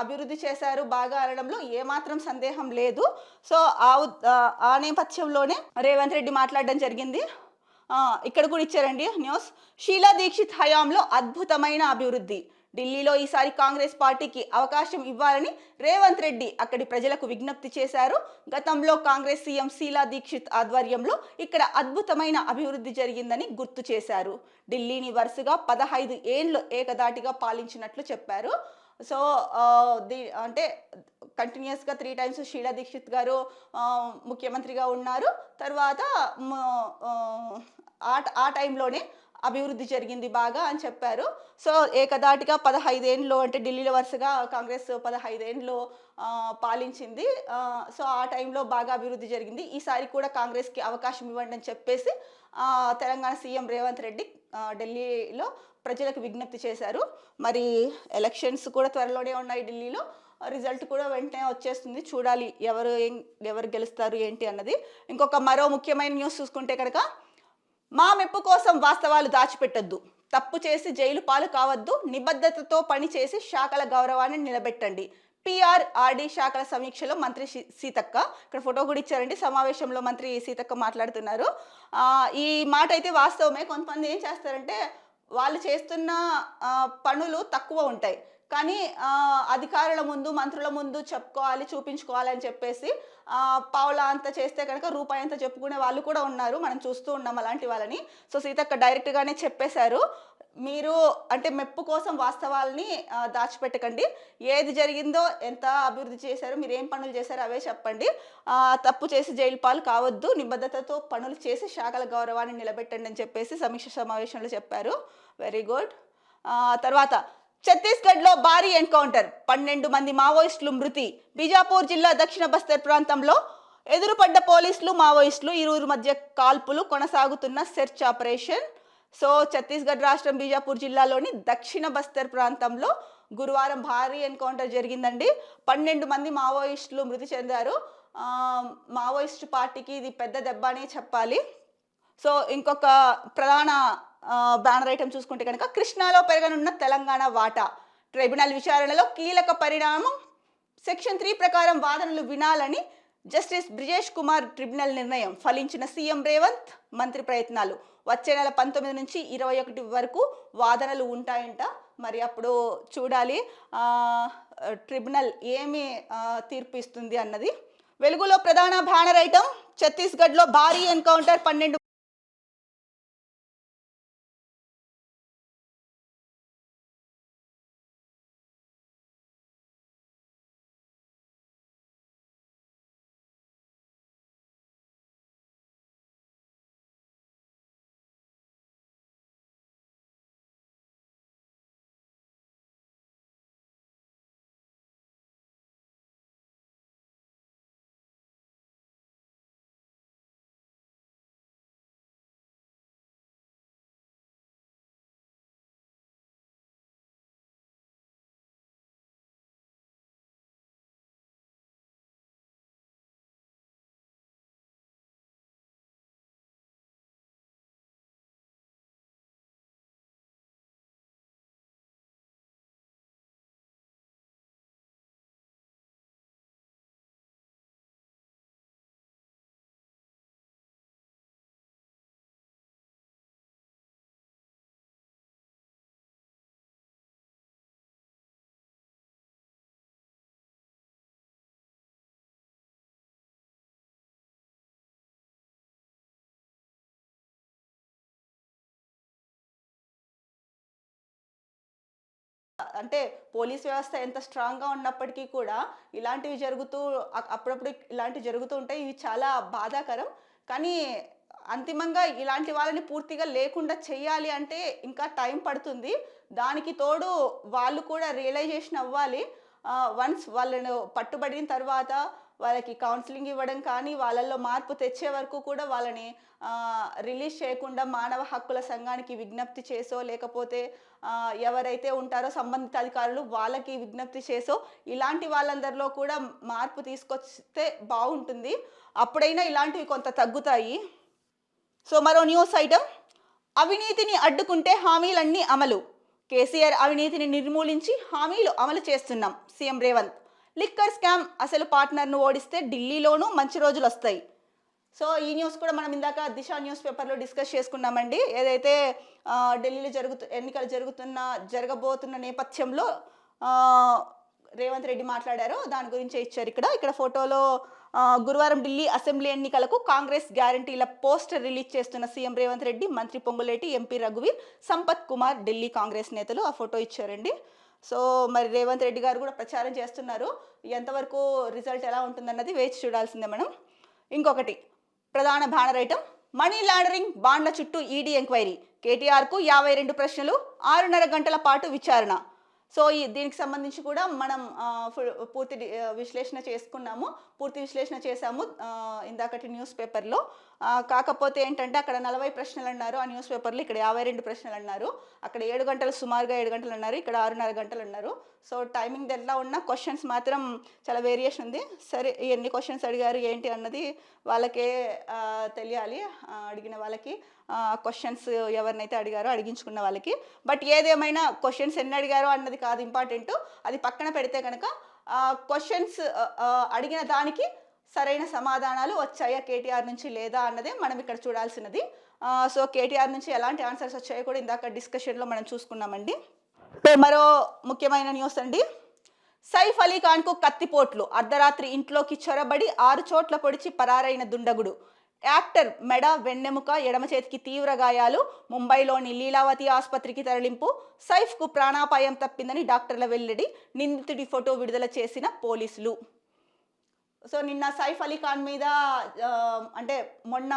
S1: అభివృద్ధి చేశారు బాగా అనడంలో ఏమాత్రం సందేహం లేదు. సో ఆ నేపథ్యంలోనే రేవంత్ రెడ్డి మాట్లాడడం జరిగింది. ఇక్కడ కూడా ఇచ్చారండి న్యూస్. షీలా దీక్షిత్ హయాంలో అద్భుతమైన అభివృద్ధి. ఢిల్లీలో ఈసారి కాంగ్రెస్ పార్టీకి అవకాశం ఇవ్వాలని రేవంత్ రెడ్డి అక్కడి ప్రజలకు విజ్ఞప్తి చేశారు. గతంలో కాంగ్రెస్ సీఎం షీలా దీక్షిత్ ఆధ్వర్యంలో ఇక్కడ అద్భుతమైన అభివృద్ధి జరిగిందని గుర్తు చేశారు. ఢిల్లీని వరుసగా 15 ఏళ్ళు ఏకదాటిగా పాలించినట్లు చెప్పారు. సో అంటే కంటిన్యూస్గా 3 టైమ్స్ షీలా దీక్షిత్ గారు ముఖ్యమంత్రిగా ఉన్నారు. తర్వాత ఆ టైంలోనే అభివృద్ధి జరిగింది బాగా అని చెప్పారు. సో ఏకదాటిగా 15 ఏళ్ళు అంటే ఢిల్లీలో వరుసగా కాంగ్రెస్ 15 ఏళ్ళు పాలించింది. సో ఆ టైంలో బాగా అభివృద్ధి జరిగింది. ఈసారి కూడా కాంగ్రెస్కి అవకాశం ఇవ్వండి అని చెప్పేసి తెలంగాణ సీఎం రేవంత్ రెడ్డి ఢిల్లీలో ప్రజలకు విజ్ఞప్తి చేశారు. మరి ఎలక్షన్స్ కూడా త్వరలోనే ఉన్నాయి ఢిల్లీలో. రిజల్ట్ కూడా వెంటనే వచ్చేస్తుంది. చూడాలి ఎవరు గెలుస్తారు ఏంటి అన్నది. ఇంకొక మరో ముఖ్యమైన న్యూస్ చూసుకుంటే కనుక, మా మెప్పు కోసం వాస్తవాలు దాచిపెట్టొద్దు, తప్పు చేసి జైలు పాలు కావద్దు, నిబద్ధతతో పని చేసి శాఖల గౌరవాన్ని నిలబెట్టండి. ఆర్డీ శాఖల సమీక్షలో మంత్రి సీతక్క. ఇక్కడ ఫోటో కూడా ఇచ్చారండి. సమావేశంలో మంత్రి సీతక్క మాట్లాడుతున్నారు. ఈ మాట అయితే వాస్తవమే. కొంతమంది ఏం చేస్తారంటే, వాళ్ళు చేస్తున్న పనులు తక్కువ ఉంటాయి, కానీ అధికారుల ముందు మంత్రుల ముందు చెప్పుకోవాలి, చూపించుకోవాలని చెప్పేసి పావులా అంత చేస్తే కనుక రూపాయి అంత చెప్పుకునే వాళ్ళు కూడా ఉన్నారు. మనం చూస్తూ ఉన్నాం అలాంటి వాళ్ళని. సో సీతక్క డైరెక్ట్గానే చెప్పేశారు, మీరు అంటే మెప్పు కోసం వాస్తవాలని దాచిపెట్టకండి, ఏది జరిగిందో, ఎంత అభివృద్ధి చేశారు, మీరు ఏం పనులు చేశారో అవే చెప్పండి, తప్పు చేసి జైలు పాలు కావద్దు, నిబద్ధతతో పనులు చేసి శాఖల గౌరవాన్ని నిలబెట్టండి అని చెప్పేసి సమీక్ష సమావేశంలో చెప్పారు. Very good. తర్వాత ఛత్తీస్గఢ్లో భారీ ఎన్కౌంటర్, 12 మంది మావోయిస్టులు మృతి. బీజాపూర్ జిల్లా దక్షిణ బస్తర్ ప్రాంతంలో ఎదురుపడ్డ పోలీసులు మావోయిస్టులు ఇరువురు మధ్య కాల్పులు కొనసాగుతున్న సెర్చ్ ఆపరేషన్. సో ఛత్తీస్గఢ్ రాష్ట్రం బీజాపూర్ జిల్లాలోని దక్షిణ బస్తర్ ప్రాంతంలో గురువారం భారీ ఎన్కౌంటర్ జరిగిందండి. 12 మంది మావోయిస్టులు మృతి చెందారు. మావోయిస్టు పార్టీకి ఇది పెద్ద దెబ్బ అనే చెప్పాలి. సో ఇంకొక ప్రధాన బ్యానర్ ఐటమ్ చూసుకుంటే కనుక, కృష్ణాలో పెరగనున్న తెలంగాణ వాటా, ట్రైబ్యునల్ విచారణలో కీలక పరిణామం. సెక్షన్ 3 ప్రకారం వాదనలు వినాలని జస్టిస్ బ్రిజేష్ కుమార్ ట్రిబ్యునల్ నిర్ణయం. ఫలించిన సీఎం రేవంత్ మంత్రి ప్రయత్నాలు. వచ్చే నెల 19 నుంచి 21 వరకు వాదనలు ఉంటాయంట. మరి అప్పుడు చూడాలి ట్రిబ్యునల్ ఏమి తీర్పు ఇస్తుంది అన్నది. వెలుగులో ప్రధాన బ్యానర్ ఐటమ్, ఛత్తీస్గఢ్లో భారీ ఎన్కౌంటర్, 12అంటే పోలీస్ వ్యవస్థ ఎంత స్ట్రాంగ్గా ఉన్నప్పటికీ కూడా ఇలాంటివి అప్పుడప్పుడు ఇలాంటివి జరుగుతూ ఉంటాయి. ఇవి చాలా బాధాకరం. కానీ అంతిమంగా ఇలాంటి వాళ్ళని పూర్తిగా లేకుండా చెయ్యాలి అంటే ఇంకా టైం పడుతుంది. దానికి తోడు వాళ్ళు కూడా రియలైజేషన్ అవ్వాలి. వన్స్ వాళ్ళను పట్టుబడిన తర్వాత వాళ్ళకి కౌన్సిలింగ్ ఇవ్వడం కానీ, వాళ్ళల్లో మార్పు తెచ్చే వరకు కూడా వాళ్ళని రిలీజ్ చేయకుండా మానవ హక్కుల సంఘానికి విజ్ఞప్తి చేసో, లేకపోతే ఎవరైతే ఉంటారో సంబంధిత అధికారులు వాళ్ళకి విజ్ఞప్తి చేసో, ఇలాంటి వాళ్ళందరిలో కూడా మార్పు తీసుకొస్తే బాగుంటుంది. అప్పుడైనా ఇలాంటివి కొంత తగ్గుతాయి. సో మరో న్యూస్ ఐటమ్, అవినీతిని అడ్డుకుంటే హామీలన్నీ అమలు. కేసీఆర్ అవినీతిని నిర్మూలించి హామీలు అమలు చేస్తున్నాం, సీఎం రేవంత్. లిక్కర్ స్కామ్ అసలు పార్ట్నర్ను ఓడిస్తే ఢిల్లీలోనూ మంచి రోజులు వస్తాయి. సో ఈ న్యూస్ కూడా మనం ఇందాక దిశ న్యూస్ పేపర్లో డిస్కస్ చేసుకున్నామండి. ఏదైతే ఢిల్లీలో ఎన్నికలు జరగబోతున్న నేపథ్యంలో రేవంత్ రెడ్డి మాట్లాడారో దాని గురించే ఇచ్చారు. ఇక్కడ ఫోటోలో గురువారం ఢిల్లీ అసెంబ్లీ ఎన్నికలకు కాంగ్రెస్ గ్యారంటీల పోస్టర్ రిలీజ్ చేస్తున్న సీఎం రేవంత్ రెడ్డి, మంత్రి పొంగులేటి, ఎంపీ రఘువీర్, సంపత్ కుమార్ ఢిల్లీ కాంగ్రెస్ నేతలు ఆ ఫోటో ఇచ్చారండి. సో మరి రేవంత్ రెడ్డి గారు కూడా ప్రచారం చేస్తున్నారు. ఎంతవరకు రిజల్ట్ ఎలా ఉంటుందన్నది వేచి చూడాల్సిందే మనం. ఇంకొకటి ప్రధాన బ్యానర్ ఐటమ్, మనీ లాండరింగ్ బాండ్ల చుట్టూ ఈడీ ఎంక్వైరీ. కేటీఆర్కు 52 ప్రశ్నలు, 6.5 గంటల పాటు విచారణ. సో దీనికి సంబంధించి కూడా మనం పూర్తి విశ్లేషణ చేసాము ఇందాకటి న్యూస్ పేపర్లో. కాకపోతే ఏంటంటే అక్కడ 40 ప్రశ్నలు అన్నారు ఆ న్యూస్ పేపర్లో, ఇక్కడ 52 ప్రశ్నలు అన్నారు. అక్కడ 7 గంటలు, సుమారుగా 7 గంటలు అన్నారు, ఇక్కడ 6:30 గంటలు అన్నారు. సో టైమింగ్ ఎలా ఉన్నా క్వశ్చన్స్ మాత్రం చాలా వేరియేషన్ ఉంది. సరే, ఎన్ని క్వశ్చన్స్ అడిగారు ఏంటి అన్నది వాళ్ళకే తెలియాలి, అడిగిన వాళ్ళకి, క్వశ్చన్స్ ఎవరినైతే అడిగారో అడిగించుకున్న వాళ్ళకి. బట్ ఏదేమైనా క్వశ్చన్స్ ఎన్ని అడిగారో అన్నది కాదు ఇంపార్టెంట్, అది పక్కన పెడితే కనుక క్వశ్చన్స్ అడిగిన దానికి సరైన సమాధానాలు వచ్చాయా కేటీఆర్ నుంచి లేదా అన్నదే మనం ఇక్కడ చూడాల్సినది. సో కేటీఆర్ నుంచి ఎలాంటి ఆన్సర్స్ వచ్చాయో కూడా ఇందాక డిస్కషన్లో మనం చూసుకున్నామండి. సో మరో ముఖ్యమైన న్యూస్ అండి, సైఫ్ అలీ ఖాన్కు కత్తిపోట్లు, అర్ధరాత్రి ఇంట్లోకి చొరబడి 6 చోట్ల పొడిచి పరారైన దుండగుడు. యాక్టర్ మెడ, వెన్నెముక, ఎడమ చేతికి తీవ్ర గాయాలు, ముంబైలోని లీలావతి ఆసుపత్రికి తరలింపు. సైఫ్కు ప్రాణాపాయం తప్పిందని డాక్టర్ల వెల్లడి, నిందితుడి ఫోటో విడుదల చేసిన పోలీసులు. సో నిన్న సైఫ్ అలీ ఖాన్ మీద అంటే మొన్న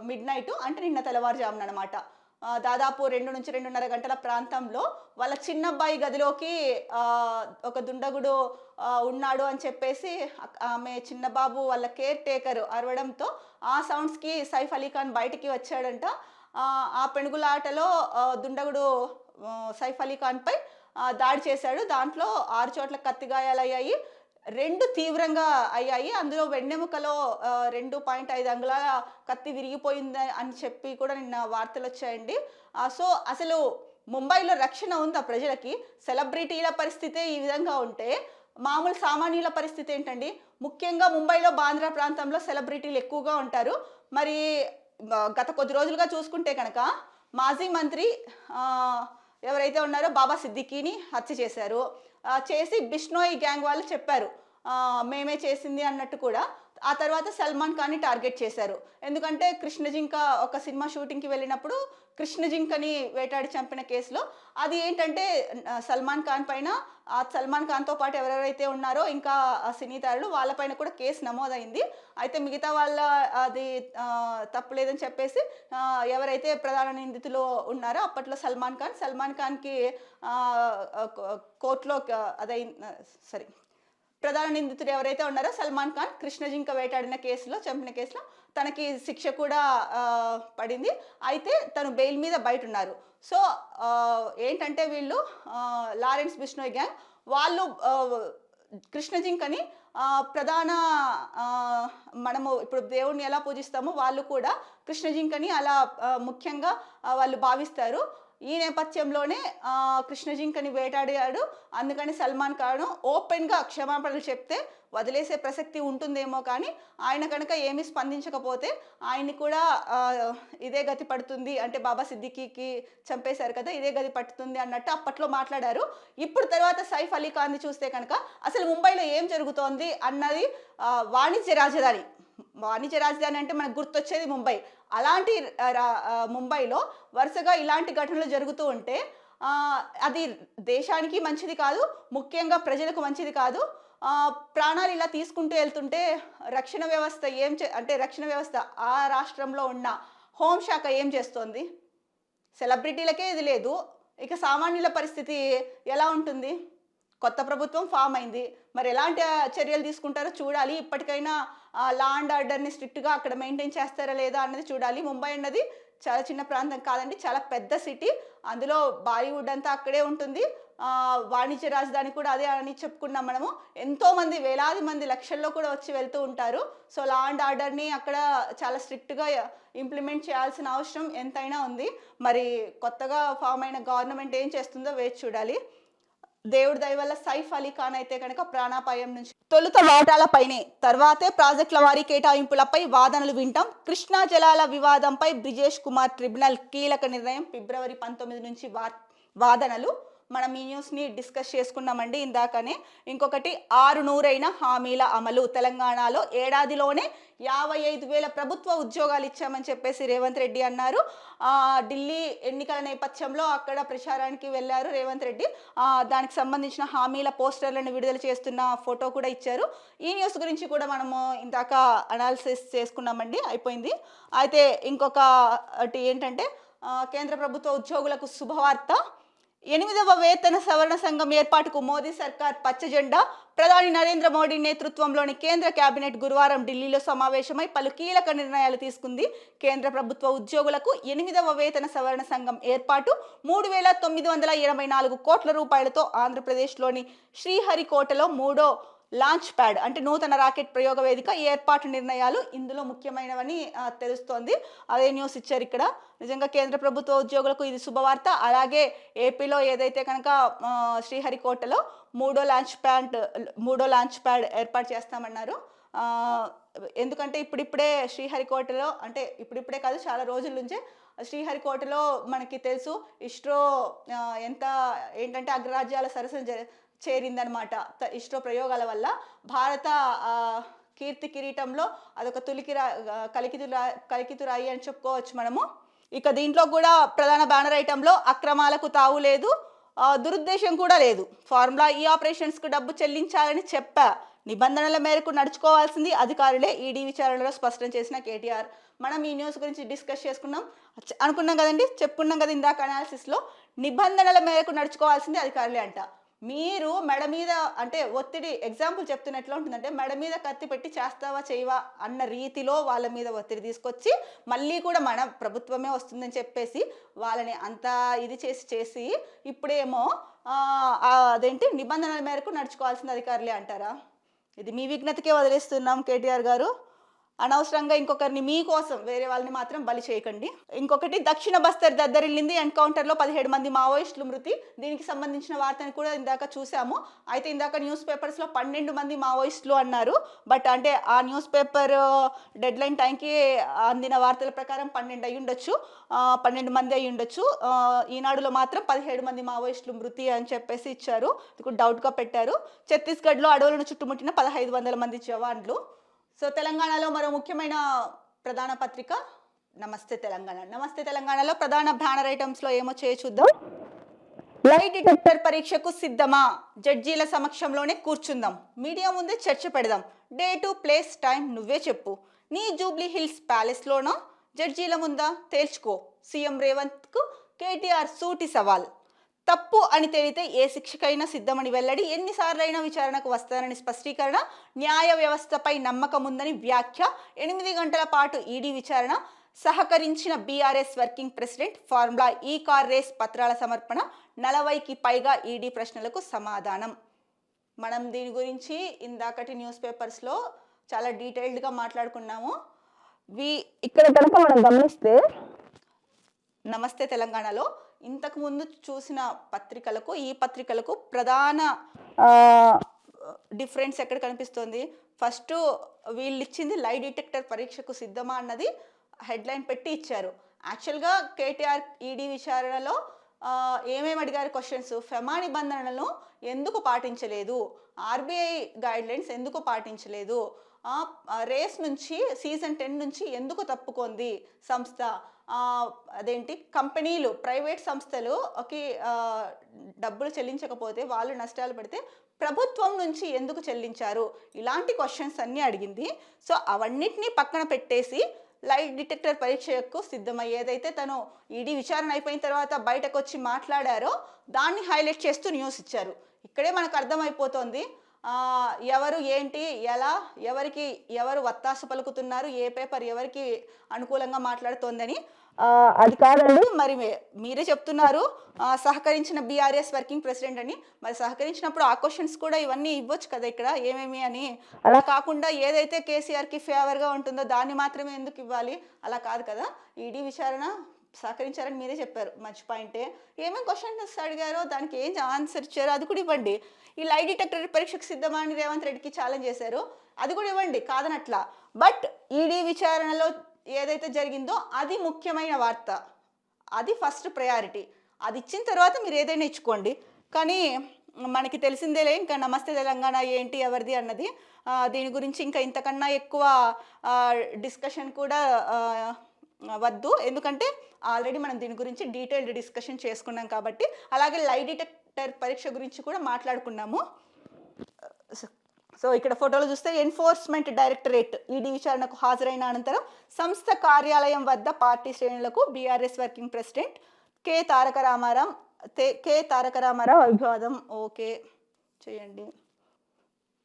S1: మిడ్ నైట్, అంటే నిన్న తెల్లవారుజామున అనమాట, దాదాపు 2 నుంచి 2:30 గంటల ప్రాంతంలో వాళ్ళ చిన్నబ్బాయి గదిలోకి ఒక దుండగుడు ఉన్నాడు అని చెప్పేసి ఆమె చిన్నబాబు వాళ్ళ కేర్ టేకర్ అరవడంతో ఆ సౌండ్స్కి సైఫ్ అలీ ఖాన్ బయటికి వచ్చాడంట. ఆ పెనుగులాటలో దుండగుడు సైఫ్ అలీ ఖాన్పై దాడి చేశాడు. దాంట్లో 6 చోట్ల కత్తి గాయాలయ్యాయి, 2 తీవ్రంగా అయ్యాయి. అందులో వెన్నెముకలో 2.5 అంగుళాల కత్తి విరిగిపోయింది అని చెప్పి కూడా నిన్న వార్తలు వచ్చాయండి. సో అసలు ముంబైలో రక్షణ ఉందా ప్రజలకి? సెలబ్రిటీల పరిస్థితే ఈ విధంగా ఉంటే మామూలు సామాన్యుల పరిస్థితి ఏంటండి? ముఖ్యంగా ముంబైలో బాంద్రా ప్రాంతంలో సెలబ్రిటీలు ఎక్కువగా ఉంటారు. మరి గత కొద్ది రోజులుగా చూసుకుంటే కనుక మాజీ మంత్రి ఎవరైతే ఉన్నారో బాబా సిద్దికీని హత్య చేశారు. చేసి బిష్నోయ్ గ్యాంగ్ వాళ్ళు చెప్పారు మేమే చేసింది అన్నట్టు కూడా. ఆ తర్వాత సల్మాన్ ఖాన్ని టార్గెట్ చేశారు. ఎందుకంటే కృష్ణజింక ఒక సినిమా షూటింగ్కి వెళ్ళినప్పుడు కృష్ణజింకని వేటాడి చంపిన కేసులో అది ఏంటంటే సల్మాన్ ఖాన్ పైన, ఆ సల్మాన్ ఖాన్తో పాటు ఎవరెవరైతే ఉన్నారో ఇంకా సినీతారులు వాళ్ళపైన కూడా కేసు నమోదైంది. అయితే మిగతా వాళ్ళ అది తప్పులేదని చెప్పేసి ఎవరైతే ప్రధాన నిందితులు ఉన్నారో అప్పట్లో సల్మాన్ ఖాన్కి కోర్టులో ప్రధాన నిందితుడు ఎవరైతే ఉన్నారో సల్మాన్ ఖాన్ కృష్ణజింక వేటాడిన కేసులో, చంపిన కేసులో తనకి శిక్ష కూడా పడింది. అయితే తను బెయిల్ మీద బయట ఉన్నారు. సో ఏంటంటే వీళ్ళు లారెన్స్ బిష్నోయ్ గ్యాంగ్ వాళ్ళు కృష్ణజింకని ప్రధాన మనము ఇప్పుడు దేవుణ్ణి ఎలా పూజిస్తామో వాళ్ళు కూడా కృష్ణజింకని అలా ముఖ్యంగా వాళ్ళు భావిస్తారు. ఈ నేపథ్యంలోనే కృష్ణజింకని వేటాడాడు. అందుకని సల్మాన్ ఖాన్ ఓపెన్గా క్షమాపణలు చెప్తే వదిలేసే ప్రసక్తి ఉంటుందేమో, కానీ ఆయన కనుక ఏమీ స్పందించకపోతే ఆయన్ని కూడా ఇదే గతి పడుతుంది, అంటే బాబా సిద్దికీకి చంపేశారు కదా ఇదే గతి పడుతుంది అన్నట్టు అప్పట్లో మాట్లాడారు. ఇప్పుడు తర్వాత సైఫ్ అలీ ఖాన్ని చూస్తే కనుక అసలు ముంబైలో ఏం జరుగుతోంది అన్నది, వాణిజ్య రాజధాని అంటే మనకు గుర్తొచ్చేది ముంబై. అలాంటి ముంబైలో వరుసగా ఇలాంటి ఘటనలు జరుగుతూ ఉంటే అది దేశానికి మంచిది కాదు, ముఖ్యంగా ప్రజలకు మంచిది కాదు. ప్రాణాలు ఇలా తీసుకుంటూ వెళ్తుంటే రక్షణ వ్యవస్థ అంటే రక్షణ వ్యవస్థ ఆ రాష్ట్రంలో ఉన్న హోంశాఖ ఏం చేస్తోంది? సెలబ్రిటీలకే ఇది లేదు, ఇక సామాన్యుల పరిస్థితి ఎలా ఉంటుంది? కొత్త ప్రభుత్వం ఫామ్ అయింది, మరి ఎలాంటి చర్యలు తీసుకుంటారో చూడాలి. ఇప్పటికైనా లా అండ్ ఆర్డర్ని స్ట్రిక్ట్గా అక్కడ మెయింటైన్ చేస్తారా లేదా అన్నది చూడాలి. ముంబై అన్నది చాలా చిన్న ప్రాంతం కాదండి, చాలా పెద్ద సిటీ. అందులో బాలీవుడ్ అంతా అక్కడే ఉంటుంది. వాణిజ్య రాజధాని కూడా అదే అని చెప్పుకున్నాం మనము. ఎంతోమంది, వేలాది మంది, లక్షల్లో కూడా వచ్చి వెళ్తూ ఉంటారు. సో లా అండ్ ఆర్డర్ని అక్కడ చాలా స్ట్రిక్ట్గా ఇంప్లిమెంట్ చేయాల్సిన అవసరం ఎంతైనా ఉంది. మరి కొత్తగా ఫామ్ అయిన గవర్నమెంట్ ఏం చేస్తుందో వేచి చూడాలి. దేవుడి దయ వల్ల సైఫ్ అలీ ఖాన్ అయితే కనుక ప్రాణాపాయం నుంచి, తొలుత వాటాలపైనే తర్వాతే ప్రాజెక్టుల వారీ కేటాయింపులపై వాదనలు వింటాం. కృష్ణా జలాల వివాదంపై బ్రిజేష్ కుమార్ ట్రిబ్యునల్ కీలక నిర్ణయం. ఫిబ్రవరి 19 నుంచి వాదనలు. మనం ఈ న్యూస్ని డిస్కస్ చేసుకున్నామండి ఇందాకనే. ఇంకొకటి 600 హామీల అమలు. తెలంగాణలో ఏడాదిలోనే 55,000 ప్రభుత్వ ఉద్యోగాలు ఇచ్చామని చెప్పేసి రేవంత్ రెడ్డి అన్నారు. ఢిల్లీ ఎన్నికల నేపథ్యంలో అక్కడ ప్రచారానికి వెళ్ళారు రేవంత్ రెడ్డి. దానికి సంబంధించిన హామీల పోస్టర్లను విడుదల చేస్తున్న ఫోటో కూడా ఇచ్చారు. ఈ న్యూస్ గురించి కూడా మనము ఇందాక అనాలిసిస్ చేసుకున్నామండి, అయిపోయింది. అయితే ఇంకొకటి ఏంటంటే కేంద్ర ప్రభుత్వ ఉద్యోగులకు శుభవార్త. 8వ వేతన సవరణ సంఘం ఏర్పాటుకు మోదీ సర్కార్ పచ్చజెండా. ప్రధాని నరేంద్ర మోడీ నేతృత్వంలోని కేంద్ర కేబినెట్ గురువారం ఢిల్లీలో సమావేశమై పలు కీలక నిర్ణయాలు తీసుకుంది. కేంద్ర ప్రభుత్వ ఉద్యోగులకు 8వ వేతన సవరణ సంఘం ఏర్పాటు, 3,924 కోట్ల రూపాయలతో ఆంధ్రప్రదేశ్లోని శ్రీహరికోటలో మూడో లాంచ్ ప్యాడ్ అంటే నూతన రాకెట్ ప్రయోగ వేదిక ఏర్పాటు నిర్ణయాలు ఇందులో ముఖ్యమైనవని తెలుస్తోంది. అదే న్యూస్ ఇచ్చారు ఇక్కడ. నిజంగా కేంద్ర ప్రభుత్వ ఉద్యోగులకు ఇది శుభవార్త. అలాగే ఏపీలో ఏదైతే కనుక శ్రీహరికోటలో మూడో లాంచ్ ప్యాడ్ ఏర్పాటు చేస్తామన్నారు. ఎందుకంటే ఇప్పుడిప్పుడే శ్రీహరికోటలో అంటే ఇప్పుడిప్పుడే కాదు, చాలా రోజుల నుంచే శ్రీహరికోటలో మనకి తెలుసు ఇస్రో ఎంత ఏంటంటే అగ్రరాజ్యాల సరసన చేరిందనమాట. ఇస్రో ప్రయోగాల వల్ల భారత కీర్తి కిరీటంలో అదొక కలికితురాయి అని చెప్పుకోవచ్చు మనము. ఇక దీంట్లో కూడా ప్రధాన బ్యానర్ ఐటంలో అక్రమాలకు తావు లేదు, దురుద్దేశం కూడా లేదు. ఫార్ములా ఈ ఆపరేషన్స్కు డబ్బు చెల్లించాలని చెప్పా, నిబంధనల మేరకు నడుచుకోవాల్సింది అధికారులే, ఈడీ విచారణలో స్పష్టం చేసిన కేటీఆర్. మనం ఈ న్యూస్ గురించి డిస్కస్ అనుకున్నాం కదండి, చెప్పుకున్నాం కదా ఇందాక అనాలిసిస్లో. నిబంధనల మేరకు నడుచుకోవాల్సింది అధికారులే అంట. మీరు మెడ మీద అంటే ఒత్తిడి, ఎగ్జాంపుల్ చెప్తున్నట్లు ఉంటుందంటే మెడ మీద కత్తి పెట్టి చేస్తావా చేయవా అన్న రీతిలో వాళ్ళ మీద ఒత్తిడి తీసుకొచ్చి మళ్ళీ కూడా మన ప్రభుత్వమే వస్తుందని చెప్పేసి వాళ్ళని అంతా ఇది చేసి ఇప్పుడేమో అదేంటి నిబంధనల మేరకు నడుచుకోవాల్సిన అధికారులే అంటారా? ఇది మీ విజ్ఞతకే వదిలేస్తున్నాం కేటీఆర్ గారు. అనవసరంగా ఇంకొకరిని మీకోసం వేరే వాళ్ళని మాత్రం బలి చేయకండి. ఇంకొకటి, దక్షిణ బస్తర్ దద్దరిల్లింది. ఎన్కౌంటర్లో 17 మంది మావోయిస్టులు మృతి. దీనికి సంబంధించిన వార్తని కూడా ఇందాక చూసాము. అయితే ఇందాక న్యూస్ పేపర్స్లో 12 మంది మావోయిస్టులు అన్నారు. బట్ అంటే ఆ న్యూస్ పేపర్ డెడ్లైన్ టైంకి అందిన వార్తల ప్రకారం 12 అయి ఉండొచ్చు, 12 మంది అయి ఉండొచ్చు. ఈనాడులో మాత్రం 17 మంది మావోయిస్టులు మృతి అని చెప్పేసి ఇచ్చారు. ఇది డౌట్గా పెట్టారు. ఛత్తీస్గఢ్లో అడవులను చుట్టుముట్టిన 1500 మంది జవాన్లు. సో తెలంగాణలో మరో ముఖ్యమైన ప్రధాన పత్రిక నమస్తే తెలంగాణ. నమస్తే తెలంగాణలో ప్రధాన బ్యానర్ ఐటమ్స్లో ఏమో చూద్దాం. లై డిటెక్టర్ పరీక్షకు సిద్ధమా, జడ్జీల సమక్షంలోనే కూర్చుందాం, మీడియా ముందే చర్చ పెడదాం, డేటు ప్లేస్ టైం నువ్వే చెప్పు, నీ జూబ్లీ హిల్స్ ప్యాలెస్లోనో జడ్జీల ముందా తేల్చుకో, సీఎం రేవంత్కు కేటీఆర్ సూటి సవాల్, తప్పు అని తేలితే ఏ శిక్షకైనా సిద్ధమని వెల్లడి, ఎన్నిసార్లైనా విచారణకు వస్తానని స్పష్టీకరణ, న్యాయ వ్యవస్థపై నమ్మకం ఉందని వ్యాఖ్య, 8 గంటల పాటు ఈడీ విచారణ, సహకరించిన బీఆర్ఎస్ వర్కింగ్ ప్రెసిడెంట్, ఫార్ములా ఈ కార్ రేస్ పత్రాల సమర్పణ, 40కి పైగా ఈడీ ప్రశ్నలకు సమాధానం. మనం దీని గురించి ఇందాకటి న్యూస్ పేపర్స్లో చాలా డీటెయిల్డ్గా మాట్లాడుకున్నాము. ఇక్కడ కనుక మనం గమనిస్తే నమస్తే తెలంగాణలో ఇంతకు ముందు చూసిన పత్రికలకు ఈ పత్రికలకు ప్రధాన డిఫరెన్స్ ఎక్కడ కనిపిస్తుంది? ఫస్ట్ వీళ్ళు ఇచ్చింది లై డిటెక్టర్ పరీక్షకు సిద్ధమా అన్నది హెడ్లైన్ పెట్టి ఇచ్చారు. యాక్చువల్గా కేటీఆర్ ఈడీ విచారణలో ఏమేమి అడిగారు క్వశ్చన్స్? ఫెమా నిబంధనలను ఎందుకు పాటించలేదు, ఆర్బీఐ గైడ్లైన్స్ ఎందుకు పాటించలేదు, రేస్ నుంచి సీజన్ 10 నుంచి ఎందుకు తప్పుకుంది సంస్థ, అదేంటి కంపెనీలు ప్రైవేట్ సంస్థలు డబ్బులు చెల్లించకపోతే వాళ్ళు నష్టాలు పడితే ప్రభుత్వం నుంచి ఎందుకు చెల్లించారు, ఇలాంటి క్వశ్చన్స్ అన్నీ అడిగింది. సో అవన్నిటినీ పక్కన పెట్టేసి లై డిటెక్టర్ పరీక్షకు సిద్ధమయ్యేదైతే తను ఈడీ విచారణ అయిపోయిన తర్వాత బయటకు వచ్చి మాట్లాడారో దాన్ని హైలైట్ చేస్తూ న్యూస్ ఇచ్చారు. ఇక్కడే మనకు అర్థమైపోతుంది ఎవరు ఏంటి ఎలా ఎవరు వత్తాసు పలుకుతున్నారు, ఏ పేపర్ ఎవరికి అనుకూలంగా మాట్లాడుతోందని. అది కాదండి, మరి మీరే చెప్తున్నారు సహకరించిన బీఆర్ఎస్ వర్కింగ్ ప్రెసిడెంట్ అని. మరి సహకరించినప్పుడు ఆ క్వశ్చన్స్ కూడా ఇవన్నీ ఇవ్వచ్చు కదా ఇక్కడ ఏమేమి అని. అలా కాకుండా ఏదైతే కేసీఆర్కి ఫేవర్గా ఉంటుందో దాన్ని మాత్రమే ఎందుకు ఇవ్వాలి? అలా కాదు కదా. ఈడీ విచారణ సహకరించారని మీరే చెప్పారు, మంచి పాయింటే. ఏమేమి క్వశ్చన్స్ అడిగారో దానికి ఏం ఆన్సర్ ఇచ్చారో అది కూడా ఇవ్వండి. ఈ లై డిటెక్టర్ పరీక్షకు సిద్ధమా అని రేవంత్ రెడ్డికి ఛాలెంజ్ చేశారు, అది కూడా ఇవ్వండి కాదనట్లా. బట్ ఈడీ విచారణలో ఏదైతే జరిగిందో అది ముఖ్యమైన వార్త, అది ఫస్ట్ ప్రయారిటీ. అది ఇచ్చిన తర్వాత మీరు ఏదైనా ఇచ్చుకోండి. కానీ మనకి తెలిసిందేలే ఇంకా నమస్తే తెలంగాణ ఏంటి ఎవరిది అన్నది. దీని గురించి ఇంకా ఇంతకన్నా ఎక్కువ డిస్కషన్ కూడా వద్దు, ఎందుకంటే ఆల్రెడీ మనం దీని గురించి డీటెయిల్డ్ డిస్కషన్ చేసుకున్నాం కాబట్టి. అలాగే లై డిటెక్టర్ పరీక్ష గురించి కూడా మాట్లాడుకున్నాము. సో ఇక్కడ ఫోటోలు చూస్తే ఎన్ఫోర్స్మెంట్ డైరెక్టరేట్ ఈడీ విచారణకు హాజరైన అనంతరం సంస్థ కార్యాలయం వద్ద పార్టీ శ్రేణులకు బీఆర్ఎస్ వర్కింగ్ ప్రెసిడెంట్ కె తారక రామారావు కె తారక రామారావు వివాదం ఓకే చేయండి.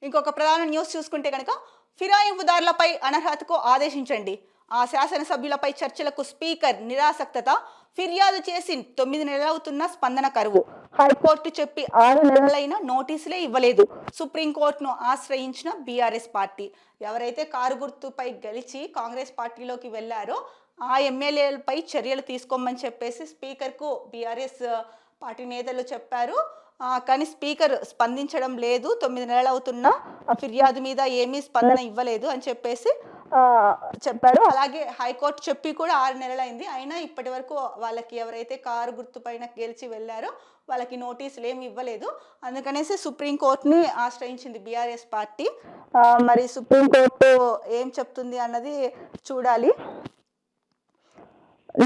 S1: ఇంకొక ప్రధాన న్యూస్ చూసుకుంటే కనుక ఫిరాయింపుదారులపై అనర్హతకు ఆదేశించండి. ఆ శాసనసభ్యులపై చర్చలకు స్పీకర్ నిరాసక్తత. ఫిర్యాదు చేసి 9 నెలలవుతున్న స్పందన కరువు. హైకోర్టు చెప్పి 6 నెలలైనా నోటీసులే ఇవ్వలేదు. సుప్రీంకోర్టును ఆశ్రయించిన బీఆర్ఎస్ పార్టీ. ఎవరైతే కారు గుర్తుపై గెలిచి కాంగ్రెస్ పార్టీలోకి వెళ్లారో ఆ ఎమ్మెల్యేలపై చర్యలు తీసుకోమని చెప్పేసి స్పీకర్కు బీఆర్ఎస్ పార్టీ నేతలు చెప్పారు. కానీ స్పీకర్ స్పందించడం లేదు. 9 నెలలు అవుతున్నా ఆ ఫిర్యాదు మీద ఏమీ స్పందన ఇవ్వలేదు అని చెప్పేసి చెప్పారు. అలాగే హైకోర్టు చెప్పి కూడా 6 నెలలైంది. అయినా ఇప్పటి వరకు వాళ్ళకి ఎవరైతే కారు గుర్తు పైన గెలిచి వెళ్ళారో వాళ్ళకి నోటీసులు ఏమి ఇవ్వలేదు. అందుకనేసి సుప్రీంకోర్టుని ఆశ్రయించింది బీఆర్ఎస్ పార్టీ. మరి సుప్రీంకోర్టు ఏం చెప్తుంది అన్నది చూడాలి.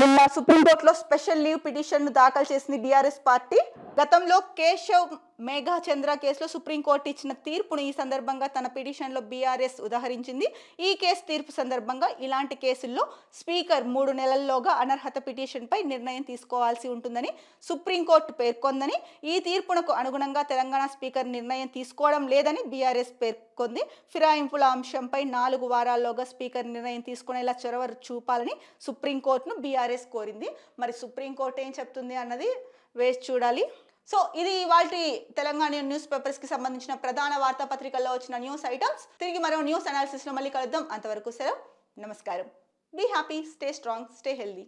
S1: నిన్న సుప్రీంకోర్టులో స్పెషల్ లీవ్ పిటిషన్ను దాఖలు చేసింది బీఆర్ఎస్ పార్టీ. గతంలో కేశవ్ మేఘా చంద్ర కేసులో సుప్రీంకోర్టు ఇచ్చిన తీర్పును ఈ సందర్భంగా తన పిటిషన్లో బీఆర్ఎస్ ఉదహరించింది. ఈ కేసు తీర్పు సందర్భంగా ఇలాంటి కేసుల్లో స్పీకర్ 3 నెలల్లోగా అనర్హత పిటిషన్పై నిర్ణయం తీసుకోవాల్సి ఉంటుందని సుప్రీంకోర్టు పేర్కొందని, ఈ తీర్పునకు అనుగుణంగా తెలంగాణ స్పీకర్ నిర్ణయం తీసుకోవడం లేదని బీఆర్ఎస్ పేర్కొంది. ఫిరాయింపుల అంశంపై 4 వారాల్లోగా స్పీకర్ నిర్ణయం తీసుకునేలా చొరవ చూపాలని సుప్రీంకోర్టును బీఆర్ఎస్ కోరింది. మరి సుప్రీంకోర్టు ఏం చెప్తుంది అన్నది వేచి చూడాలి. సో ఇది ఇవాల్టి తెలంగాణ న్యూస్ పేపర్స్ కి సంబంధించిన ప్రధాన వార్తాపత్రికల్లో వచ్చిన న్యూస్ ఐటమ్స్. తిరిగి మరో న్యూస్ అనాలిసిస్ లో మళ్ళీ కలుద్దాం. అంతవరకు సెలవు. నమస్కారం. Be happy, stay strong, stay healthy.